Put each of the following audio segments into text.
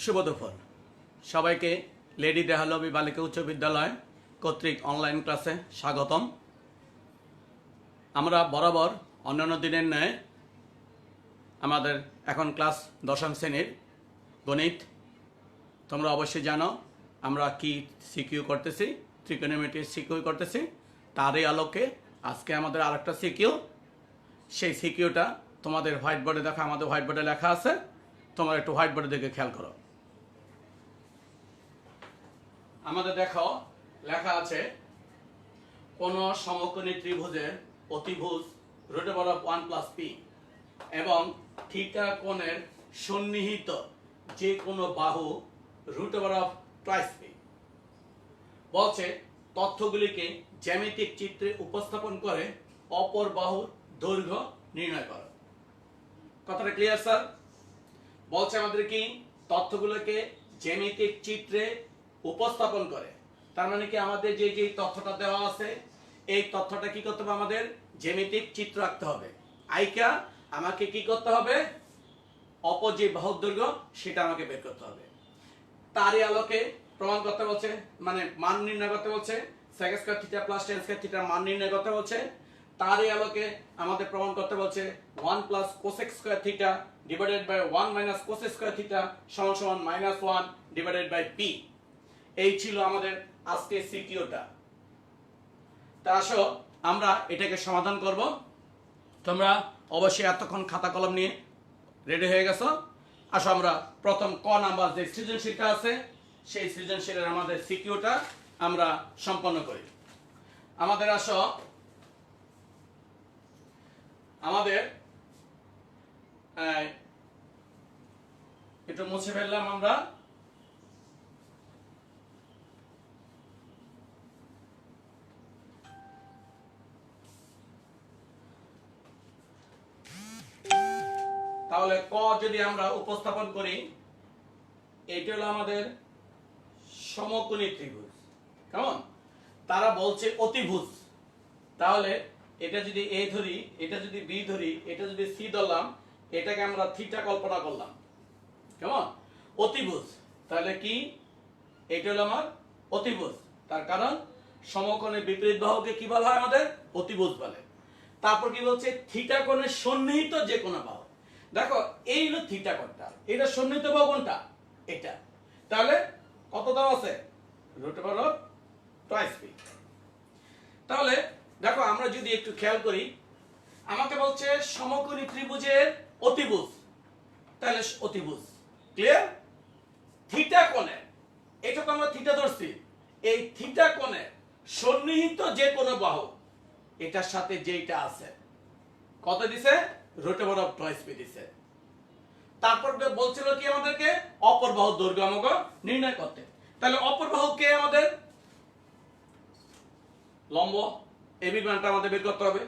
শুভ দুপুর সবাইকে লেডি দেহালবি বালিকা উচ্চ বিদ্যালয় কর্তৃক অনলাইন ক্লাসে স্বাগতম। আমরা বরাবর অন্যান্য দিনের ন্যায় আমাদের এখন ক্লাস দশম শ্রেণীর গণিত। তোমরা অবশ্যই জানো আমরা কি সিকিউ করতেছি, ত্রিকোণমিতির সিকিউ করতেছি। তারই আলোকে আজকে আমাদের আরেকটা সিকিউ, সেই সিকিউটা তোমাদের হোয়াইট বোর্ডে দেখা, আমাদের হোয়াইট বোর্ডে লেখা আছে, তোমরা একটু হোয়াইট বোর্ডের দিকে খেয়াল করো। আমাদের দেখো লেখা আছে কোন সমকোণী ত্রিভুজের অতিভুজ √1 + p এবং থিটা কোণের সন্নিহিত যে কোনো বাহু √2p। বলছে তথ্যগুলিকে জ্যামিতিক চিত্রে উপস্থাপন করে অপর বাহুর দৈর্ঘ্য নির্ণয় করো। কথাটা ক্লিয়ার স্যার? বলছে আমাদের কি তথ্যগুলোকে জ্যামিতিক চিত্রে উপস্থাপন করে, তার মানে কি আমাদের যে যে তথ্যটা দেওয়া আছে এই তথ্যটা কি করতে হবে, আমাদের জ্যামিতিক চিত্র আঁকতে হবে। আইকা আমাকে কি করতে হবে, অপর যে বাহুর দৈর্ঘ্য সেটা আমাকে বের করতে হবে। তারই আলোকে প্রমাণ করতে বলছে, মানে মান নির্ণয় করতে বলছে, sec² θ + tan² θ মান নির্ণয় করতে বলছে। তারই আলোকে আমাদের প্রমাণ করতে বলছে 1 + cosec² θ / 1 - cosec² θ = -1 / p। এই ছিল আমাদের আজকের সিকিউটা। তা আসো আমরা এটাকে সমাধান করব। তোমরা অবশ্যই এতক্ষণ খাতা কলম নিয়ে রেডি হয়ে গেছো। আসো আমরা প্রথম ক নাম্বার যে সৃজনশীলটা আছে সেই সৃজনশীলের আমাদের সিকিউটা আমরা সম্পন্ন করি। আমাদের আসো আমাদের একটু মুছে ফেললাম আমরা। তাহলে ক যদি আমরা উপস্থাপন করি, এটা হলো আমাদের সমকোণী ত্রিভুজ। কেমন? তারা বলছে অতিভুজ। তাহলে এটা যদি এ ধরি, এটা যদি বি ধরি, এটা যদি সি ধরলাম, এটাকে আমরা থিটা কল্পনা করলাম। কেমন? অতিভুজ। তাহলে কি এটা হলো আমার অতিভুজ, তার কারণ সমকোণের বিপরীত বাহুকে কি বলা হয়, আমাদের অতিভুজ বলে। তারপর কি বলছে, থিটা কোণের সন্নিহিত যে কোনো বাহু। দেখো এই হলো থিটা কোণটা, এটা সন্নিহিত বাহু কোনটা, এটা। তাহলে কত দেওয়া আছে, √2p। তাহলে দেখো আমরা যদি একটু খেয়াল করি, আমাকে বলছে সমকোণী ত্রিভুজের অতিভুজ, তাহলে অতিভুজ ক্লিয়ার। থিটা কোণের, এটা তো আমরা থিটা ধরছি, এই থিটা কোণের সন্নিহিত যে কোনো বাহু এটার সাথে যেটা আছে কত দিছে, √2p দিছে। তারপর বলছিল কি আমাদেরকে অপর বাহুর দৈর্ঘ্য আমাকে নির্ণয় করতে। তাহলে অপর বাহু কে, আমাদের লম্ব, এবির মানটা আমাদের বের করতে হবে।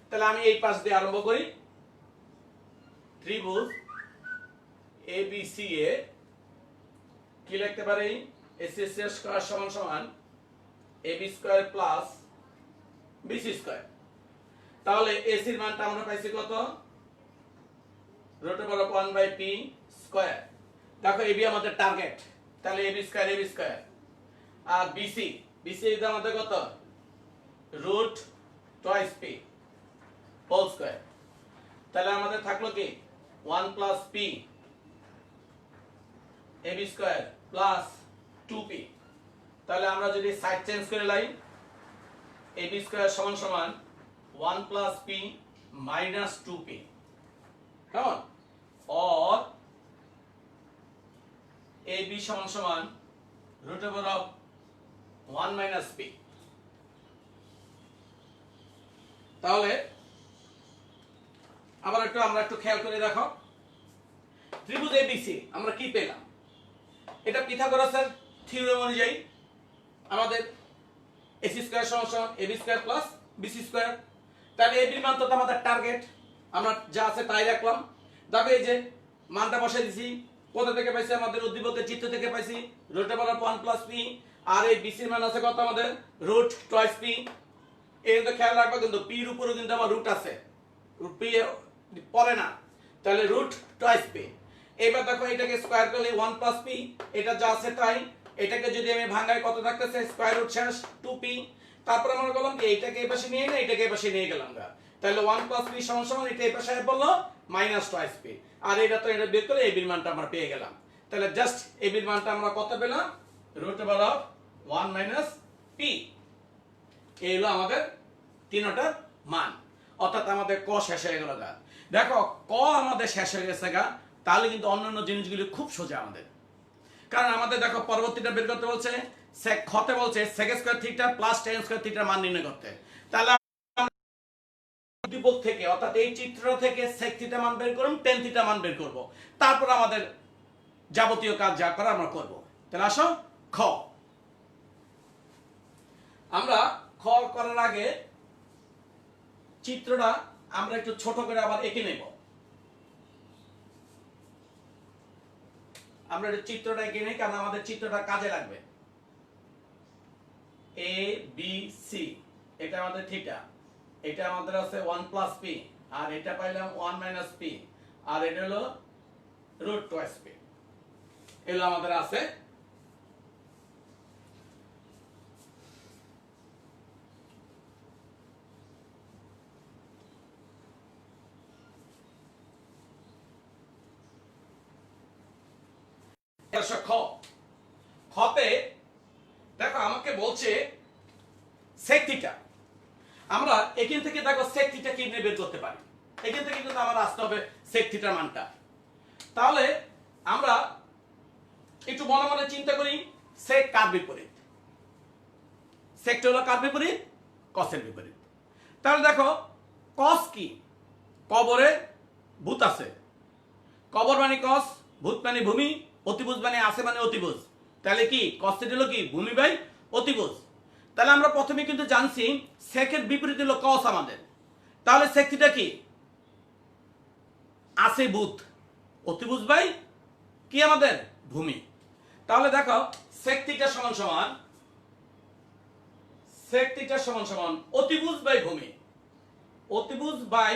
তাহলে আমি এই পাশ দিয়ে আরম্ভ করি। ত্রিভুজ ABC এ কি লিখতে পারি, AC² = AB² + BC²। তাহলে AC এর মানটা আমরা পাইছি কত, √1/p²। দেখো AB আমাদের টার্গেট, তাহলে AB²। আর BC এর আমাদের কত, √2p²। তাহলে আমাদের থাকলো কি 1 + p AB² + 2p। তাহলে আমরা যদি সাইড চেঞ্জ করে লাই, AB² = 1 + p - 2p। কেমন? or AB = √1 - p। তাহলে আবার আমরা একটু খেয়াল করে দেখো, ত্রিভুজ ABC আমরা কি পেলাম, এটা পিথাগোরাসের থিওরেম অনুযায়ী আমাদের AC² = AB² + BC²। তাহলে AB মান তো আমাদের টার্গেট, আমরা যা আছে তাই রাখলাম। দেখো এই যে মানটা বসাই দিছি, কোথা থেকে পাইছি, আমাদের উদ্দীপকের চিত্র থেকে পাইছি √1 + p। আর এই BC এর মান আছে কত, আমাদের √2p। এই কিন্তু খেয়াল রাখবা, কিন্তু p এর উপরে কিন্তু আমার রুট আছে, p পড়ে না। তাহলে √2p। এবার দেখো এটাকে স্কয়ার করলে 1 প্লাস পি, এটা যা আছে তাই। এটাকে যদি আমি ভাঙাই কত থাকতেছে, স্কয়ার রুট শেষ 2p। তারপর আমরা বললাম কি এটাকে এই পাশে নিয়ে না, এটাকে এই পাশে নিয়ে গেলাম গা, তাহলে 1 প্লাস পি সমান সমান এটা এই পাশে বললো মাইনাস টুয়াইস পি। আর এটা তো এটা বের করে এবির মানটা আমরা পেয়ে গেলাম। তাহলে জাস্ট এবির মানটা আমরা কত পেলাম, root over of 1 minus P. এই হলো আমাদের তিনটার মান, অর্থাৎ আমাদের ক শেষ হয়ে গেল গা। দেখো ক আমাদের শেষ হয়ে গেছে গা, তাহলে কিন্তু অন্যান্য জিনিসগুলি খুব সোজা আমাদের। কারণ আমাদের দেখো পরবর্তীটা বের করতে বলছে, sec খতে বলছে sec square theta plus tan square থিটার মান নির্ণয় করতে। তাহলে উদ্দীপক থেকে অর্থাৎ এই চিত্র থেকে sec থিটা মান বের করব, tan থিটা মান বের করব, তারপর আমাদের যাবতীয় কাজ যা করা আমরা করব। তাহলে আসো খ। আমরা খ করার আগে চিত্রটা আমরা একটু ছোট করে আবার এঁকে নেব। আমরা চিত্রটা এঁকে নেই, কারণ আমাদের চিত্রটা কাজে লাগবে। এ বি সি, এটা আমাদের থিটা, এটা আমাদের আছে 1 প্লাস পি, আর এটা পাইলাম 1 মাইনাস পি, আর এটা হলো রুট টুয়াইস পি। এগুলো আমাদের আছে। খ, খতে দেখো আমাকে বলছে sec থিটা। আমরা এখান থেকে দেখো sec থিটা কি বের করতে পারি, এখান থেকে কিন্তু আমার আসতে হবে sec থিটার মানটা। তাহলে আমরা একটু মনে মনে চিন্তা করি, sec কার বিপরীত, sec হলো কার বিপরীত, cos এর বিপরীত। তাহলে দেখো cos কি, কবরে ভূত আছে, কবর মানে cos, ভূত মানে ভূমি, অতিভুজ মানে আছে মানে অতিভুজ। তাহলে কি cos থিটা হলো কি ভূমি বাই অতিভুজ। তাহলে আমরা প্রথমে কিন্তু জানছি sec এর বিপরীত হলো cos আমাদের। তাহলে sec থিটা কি আছে ভূত, অতিভুজ বাই কি আমাদের ভূমি। তাহলে দেখো sec থিটা সমান সমান, sec থিটা সমান সমান অতিভুজ বাই ভূমি, অতিভুজ বাই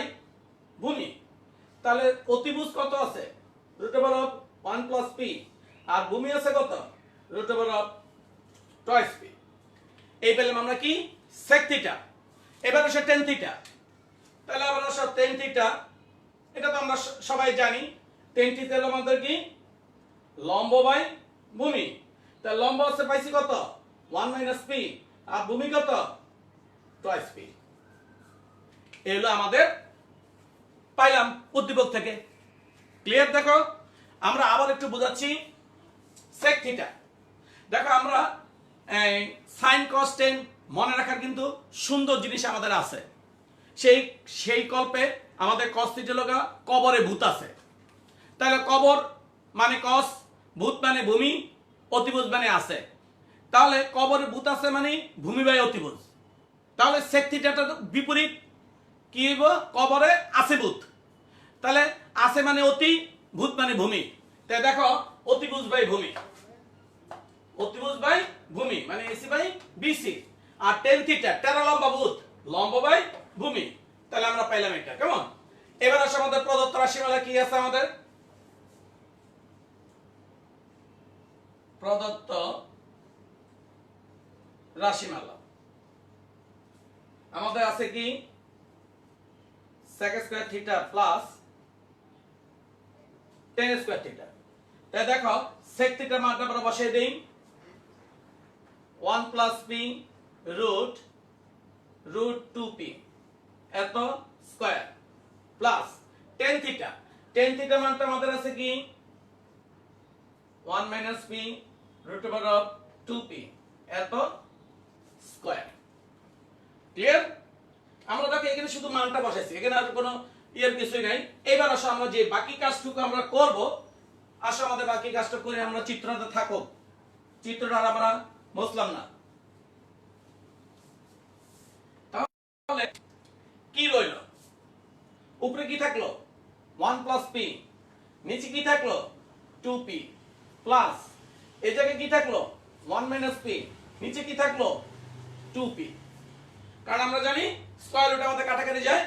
ভূমি। তাহলে অতিভুজ কত আছে, root over of 1 plus P, আর ভূমি আছে কত, root over of twice P. এই পেলাম আমরা কি sec থিটা। এবার আসে tan থিটা। তাহলে আবার আসো tan থিটা, এটা তো আমরা সবাই জানি, tan থিটা হলো আমাদের কি লম্ব বাই ভূমি। তাহলে লম্ব আছে পাইছি কত 1 মাইনাস পি, আর ভূমি কত টুয়াইস পি। এই হলো আমাদের পাইলাম উদ্দীপক থেকে। ক্লিয়ার? দেখো আমরা আবার একটু বোঝাচ্ছি sec থিটা। দেখো আমরা sin cos tan মনে রাখার কিন্তু সুন্দর জিনিস আমাদের আছে। সেই কল্পে আমাদের cos থিটা লগা কবরে ভূত আছে। তাহলে কবর মানে cos, ভূত মানে ভূমি, অতিভুজ মানে আছে। তাহলে কবরে ভূত আছে মানে ভূমি বাই অতিভুজ। তাহলে sec থিটাটা বিপরীত কি হইব, কবরে আছে ভূত, তাহলে আছে মানে অতি, ভূত মানে ভূমি। তাই দেখো অতিভুজ বাই ভূমি, অতিভুজ বাই ভূমি মানে এসি বাই বিসি। আর tan থিটা টেরা লম্বা ভূত, লম্ব বাই ভূমি। তাহলে আমরা পাইলাম এটা। কেমন? এবার আসলে আমাদের প্রদত্ত রাশিমালা কি আছে, আমাদের প্রদত্ত রাশিমালা আমাদের আছে কি sec square theta plus tan square theta. তাই দেখো sec থিটার মানটা আমরা বসিয়ে দেই, 1 প্লাস পি রুট 2p এত square plus tan theta. tan থিটার মানটা আমাদের আছে কি 1 minus P root over of 2p এত স্কয়ার। ক্লিয়ার? আমরা দেখো এখানে শুধু মানটা বসাইছি, এখানে আর কোনো কিছুই নাই। এবার আসো আমরা যে বাকি কাজটুকু আমরা করব, আসো আমাদের বাকি কাজটা করে আমরা চিত্রটা থাকো, চিত্রটা আর আমরা বুঝলাম না। তাহলে কি রইল, উপরে কি থাকলো 1 প্লাস পি, নিচে কি থাকলো 2p প্লাস এই জায়গায় কি থাকলো 1 মাইনাস পি, নিচে কি থাকলো 2p। কারণ আমরা জানি স্কয়ার রুট আমাদের কাটাকাটি যায়,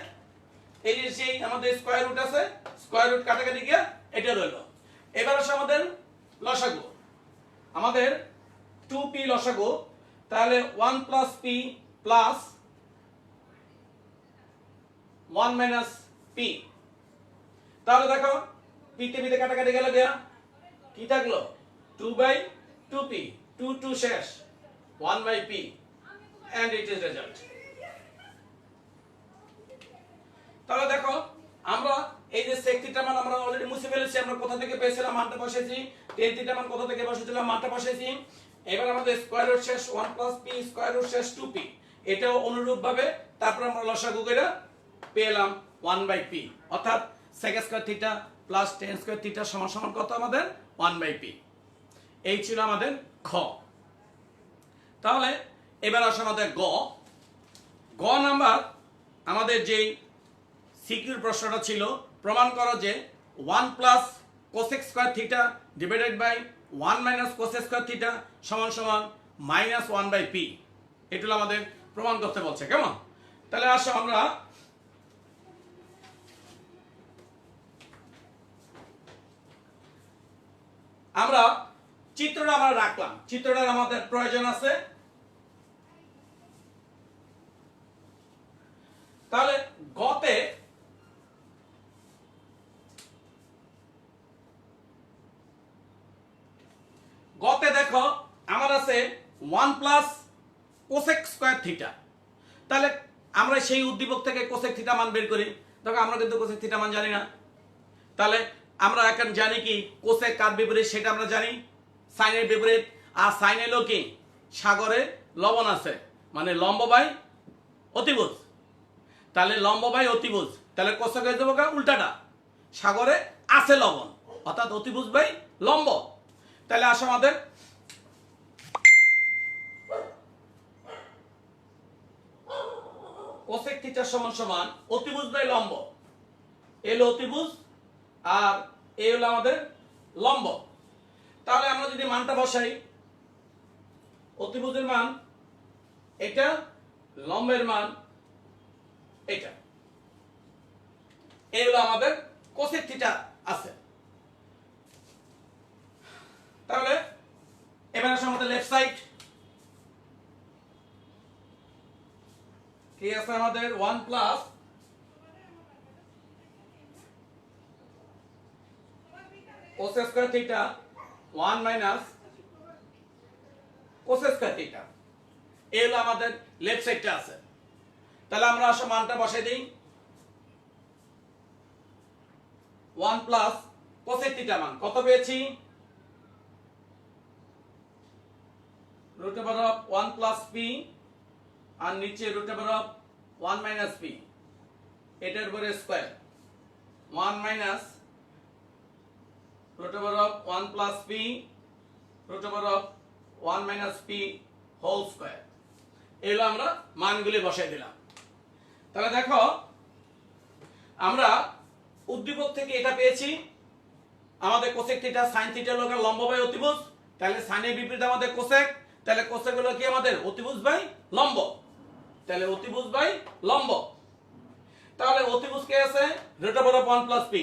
এই যে সেই আমাদের স্কয়ার রুট আছে, স্কয়ার রুট কাটাকাটি গিয়ে এটা রইলো। এবার আসে আমাদের লসাগু, আমাদের 2p লসাগু, তাহলে 1 plus p plus 1 minus p, তাহলে দেখো p তে p তে কাটাকাটি গেল দেয়া কি থাকলো 2 বাই 2p, 2 2 শেষ 1 by p and it is result। তাহলে দেখো আমরা এই যে sec থিটা মান আমরা অলরেডি মুছে ফেলেছি, আমরা কোথা থেকে পেয়েছিলাম মানটা বসাইছি, tan থিটা মান কোথা থেকে বসাইছিলাম মানটা বসাইছি। এবার আমাদের স্কয়ার রুট শেষ 1 প্লাস p স্কয়ার রুট শেষ 2p, এটাও অনুরূপ ভাবে তারপর আমরা লসাগু কইরা পেলাম 1 বাই p, অর্থাৎ sec square theta plus tan square theta সমান সমান কত আমাদের 1 বাই p। এই ছিল আমাদের খ। তাহলে এবার আসে আমাদের গ। গ নাম্বার আমাদের যেই সিকিউর প্রশ্নটা ছিল, প্রমাণ করো যে 1 plus cosec square theta divided by 1 minus cosec square theta সমান সমান মাইনাস 1 বাই পি, এগুলো আমাদের প্রমাণ করতে বলছে। কেমন? তাহলে আসো আমরা চিত্রটা আমরা রাখলাম, চিত্রটার আমাদের প্রয়োজন আছে। তাহলে গতে দেখো আমার আছে 1 প্লাস কোসেক স্কয়ার থিটা, তাহলে আমরা সেই উদ্দীপক থেকে কোসেক থিটা মান বের করি। দেখো আমরা কিন্তু কোসেক থিটা মান জানি না, তাহলে আমরা এখন জানি কি কোসেক কার বিপরীত সেটা আমরা জানি, সাইনের বিপরীত। আর সাইন এলো কি সাগরে লবণ আছে, মানে লম্ব বাই অতিভুজ, তাহলে লম্ব বাই অতিভুজ, তাহলে কোসেক হয়ে যাবো উল্টাটা, সাগরে আছে লবণ অর্থাৎ অতিভুজ বাই লম্ব। তাহলে আসো আমাদের কোসেক থিটা সমান সমান অতিভুজ বাই লম্ব, এলো অতিভুজ আর এ হলো আমাদের লম্ব। তাহলে আমরা যদি মানটা বসাই, অতিভুজের মান এটা, লম্বের মান এটা, এই হলো আমাদের কোসেক থিটা আছে। তাহলে এবার আসে আমাদের লেফট সাইড, কি আছে আমাদের 1 plus cosec square theta 1 minus cosec square theta, এই হলো আমাদের লেফট সাইডটা আছে। তাহলে আমরা আসো মানটা বসাই দিই, 1 প্লাস কোসেক থিটা মান কত পেয়েছি, root over of 1 plus p আর নিচে রুট ওভার অফ 1 মাইনাস p, এটার উপরে square 1 minus root over of 1 plus p root over of 1 minus p whole square, এগুলো আমরা মানগুলি বসাই দিলাম। তাহলে দেখো আমরা উদ্দীপক থেকে এটা পেয়েছি, আমাদের কোসেক থিটা সাইন থিটা হলো লম্ব বাই অতিভুজ, তাহলে সাইনের বিপরীত আমাদের কোসেক, তাহলে কোসেক হলো কি আমাদের অতিভুজ বাই লম্ব, তাহলে অতিভুজ বাই লম্ব। তাহলে অতিভুজ কে আছে root over of 1 plus p,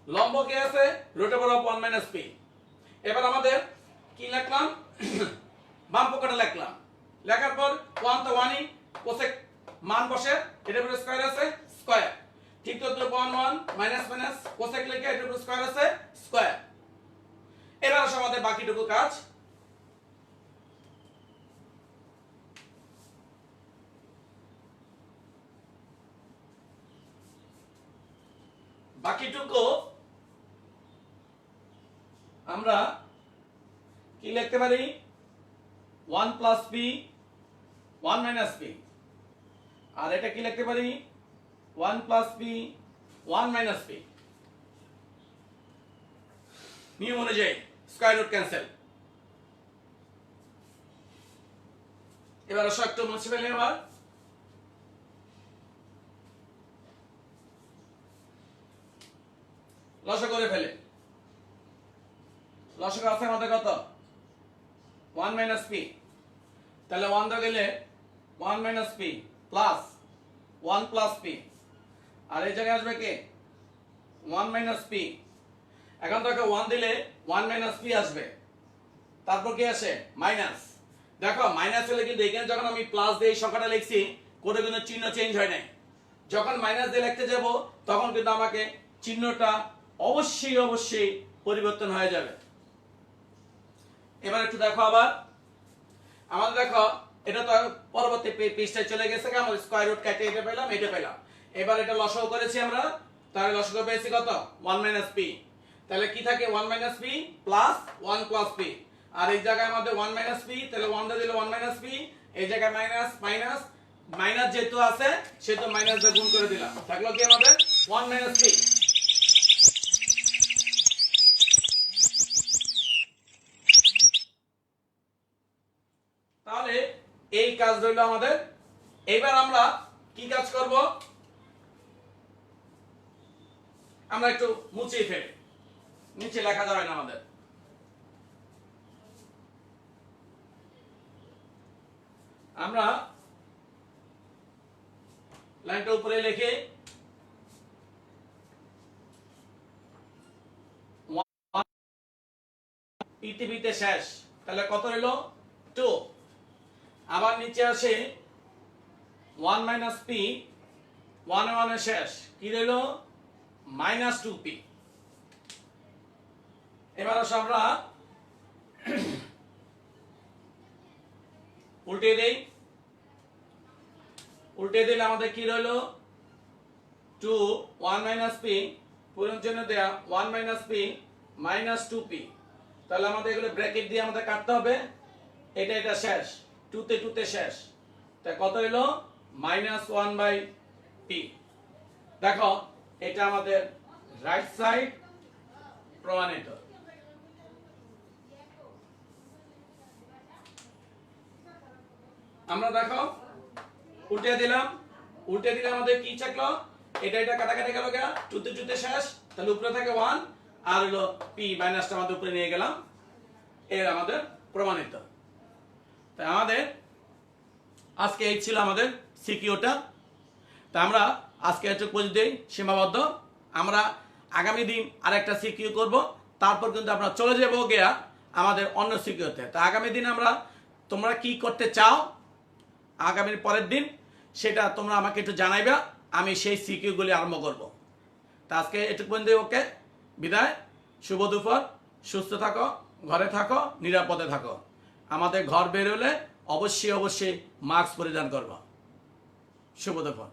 লম্ব কে আছে root over of 1 minus p। এবার আমাদের কি লিখলাম বাম পক্ষটা লিখলাম, লেখার পর 1 তো 1 ই, কোসেক মান বসে এটার উপরে স্কয়ার আছে স্কয়ার, ঠিক তো 1 1 মাইনাস মাইনাস কোসেক লিখে এটার উপরে স্কয়ার আছে স্কয়ার। এবার আসে আমাদের বাকিটুকু কাজ, বাকিটুকু আমরা কি লিখতে পারি 1 প্লাস p 1 মাইনাস p, আর এটা কি লিখতে পারি 1 প্লাস p 1 মাইনাস p, নিয়ম অনুযায়ী স্কয়ার রুট ক্যান্সেল। এবার আসো একটু মুছে ফেলি, আবার লসাগু করে ফেলে, লসাগু আছে আমাদের কত 1 মাইনাস p, তাহলে 1 দাও গেলে 1 minus p plus 1 plus p, আর এই জায়গায় আসবে কি 1 মাইনাস p। এখন দেখো 1 দিলে 1 মাইনাস পি আসবে, তারপর কি আসে মাইনাস। দেখো মাইনাস হলে কিন্তু এখানে যখন আমি প্লাস দিয়ে এই সংখ্যাটা লিখছি কোনো কিন্তু চিহ্ন চেঞ্জ হয় নাই। যখন মাইনাস দিয়ে লিখতে যাব তখন কিন্তু আমাকে চিহ্নটা অবশ্যই পরিবর্তন হয়ে যাবে। এবার একটু দেখো আবার, আমাদের দেখো এটা তো পরবর্তী পৃষ্ঠায় চলে গেছে, আমরা স্কয়ার রুট কেটে এটা পেলাম, এটা পেলাম। এবার এটা লসাগু করেছি আমরা, তাহলে লসাগু পেয়েছি কত 1 মাইনাস পি। তাহলে কি থাকে 1 minus P plus 1 plus P. আর এই জায়গায় আমাদের 1 মাইনাস পি, তাহলে 1 দিয়ে দিলে 1 মাইনাস পি, এই জায়গায় মাইনাস মাইনাস মাইনাস যেহেতু আছে সেহেতু মাইনাস দিয়ে গুণ করে দিলাম, থাকলো কি আমাদের 1 মাইনাস পি। তাহলে এই কাজ রইল আমাদের। এবার আমরা কি কাজ করব, আমরা একটু মুছিয়ে ফেলি, নিচে লেখা যাবে না আমাদের। আমরা লাইনটা উপরে লিখে পৃথিবীতে শেষ, তাহলে কত রইল 2। আবার নিচে আসে 1 মাইনাস পি, 1 এ শেষ, কি রইল মাইনাস 2p। এবার আসো আমরা উল্টে দেই, উল্টে দিলে আমাদের কি রইল 2 1 মাইনাস পি, পুরোর জন্য দেয়া 1 মাইনাস পি মাইনাস 2p। তাহলে আমাদের এগুলো ব্র্যাকেট দিয়ে আমাদের কাটতে হবে, এটা শেষ, 2 তে শেষ, তাই কত হলো মাইনাস 1 বাই পি। দেখো এটা আমাদের রাইট সাইড প্রমাণিত। আমরা দেখো উল্টে দিলাম, উল্টে দিলে আমাদের কি থাকলো, এটা কাটাকাটি গেল, 2 তে শেষ, তাহলে উপরে থাকে 1 আর হলো পি মাইনাসটা আমাদের উপরে নিয়ে গেলাম, এর আমাদের প্রমাণিত। তাই আমাদের আজকে এই ছিল আমাদের সিকিউটা। তা আমরা আজকে এটুকু পর্যন্তই সীমাবদ্ধ। আমরা আগামী দিন আরেকটা সিকিউ করব, তারপর কিন্তু আমরা চলে যাব গিয়া আমাদের অন্য সিকিউতে। তা আগামী দিন আমরা তোমরা কি করতে চাও আগামীর পরের দিন সেটা তোমরা আমাকে একটু জানাইবা, আমি সেই সিকিউগুলি আরম্ভ করব। তা আজকে এটুকু পর্যন্তই, ওকে, বিদায়, শুভ দুপুর, সুস্থ থাকো, ঘরে থাকো, নিরাপদে থাকো। আমাদের ঘর বের হলে অবশ্যই মাস্ক পরিধান করবো। শুভ দুপুর।